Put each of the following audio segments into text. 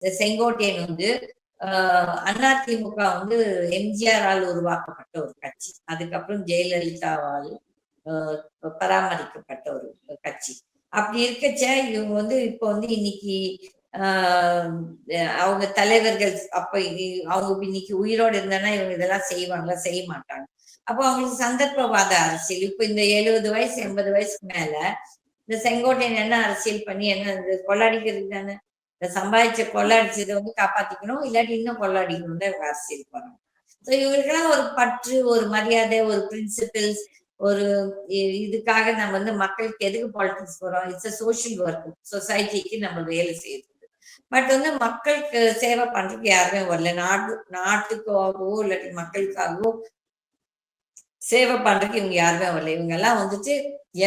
இந்த செங்கோட்டையன் வந்து அதிமுக வந்து எம்ஜிஆரால் உருவாக்கப்பட்ட ஒரு கட்சி. அதுக்கப்புறம் ஜெயலலிதாவால் பராமரிக்கப்பட்ட ஒரு கட்சி. அப்படி இருக்கச்ச இவங்க வந்து இப்போ வந்து இன்னைக்கு அவங்க தலைவர்கள் அப்ப அவங்க இன்னைக்கு உயிரோடு இருந்தானா இவங்க இதெல்லாம் செய்வாங்களா, செய்ய மாட்டாங்க. அப்போ அவங்களுக்கு சந்தர்ப்பவாத அரசியல். இப்ப இந்த 70 வயசு 80 வயசுக்கு மேல இந்த செங்கோட்டையன் என்ன அரசியல் பண்ணி என்ன கொள்ளாடிக்கிறது தானே. இந்த சம்பாதிச்ச கொள்ளாடிச்சதை வந்து காப்பாத்திக்கணும், இல்லாட்டி இன்னும் கொள்ளாடிக்கணும் தான் இவங்க அரசியல் போறாங்க. ஸோ இவங்களுக்கெல்லாம் ஒரு பற்று, ஒரு மரியாதை, ஒரு பிரின்சிபிள்ஸ், ஒரு இதுக்காக நம்ம வந்து மக்களுக்கு எதுக்கு பாலிடிக்ஸ் போறோம்? It's a social work. சொசைட்டிக்கு நம்ம வேலை செய்யுது. பட் வந்து மக்களுக்கு சேவை பண்றதுக்கு யாருமே வரல. நாட்டுக்காகவோ இல்லாட்டி மக்களுக்காகவோ சேவை பண்றதுக்கு இவங்க யாருமே வரல. இவங்க எல்லாம் வந்துட்டு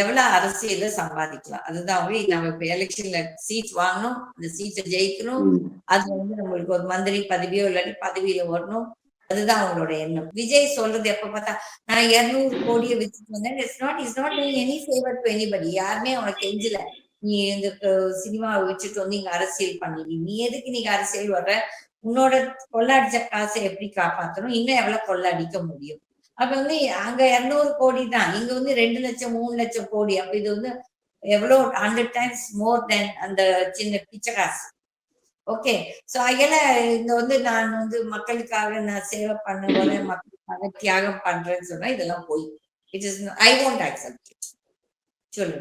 எவ்வளவு அரசியல சம்பாதிக்கலாம், அதுதான். நம்ம இப்ப எலெக்ஷன்ல சீட் வாங்கணும், அந்த சீட்டை ஜெயிக்கணும், அது வந்து நம்மளுக்கு ஒரு மந்திரி பதவியோ இல்லாட்டி பதவியில வரணும், அதுதான் அவங்களோட எண்ணம். விஜய் சொல்றது எப்ப பார்த்தா நான் 200 கோடியை வச்சுட்டு வந்தேன். Is not doing any favour to anybody. யாருமே அவனுக்கு கெஞ்சல நீ இந்த சினிமாவை வச்சுட்டு வந்து இங்க அரசியல் பண்ணி நீ எதுக்கு நீங்க அரசியல் வர்ற, உன்னோட கொள்ளாடிச்ச காசை எப்படி காப்பாற்றணும், இன்னும் எவ்வளவு கொள்ளாடிக்க முடியும். அப்ப வந்து அங்க 200 கோடி தான், இங்க வந்து 2 லட்சம் 3 லட்சம் கோடி. அப்ப இது வந்து எவ்வளவு 100 டைம்ஸ் மோர் தென் அந்த சின்ன பிச்சை காசு. ஓகே. சோ அதனால இந்த வந்து நான் வந்து மக்களுக்காக நான் சேவை பண்ண வரேன், மக்களுக்காக தியாகம் பண்றேன்னு சொன்னா இதெல்லாம் போய் it is I won't accept. சொல்லுங்க.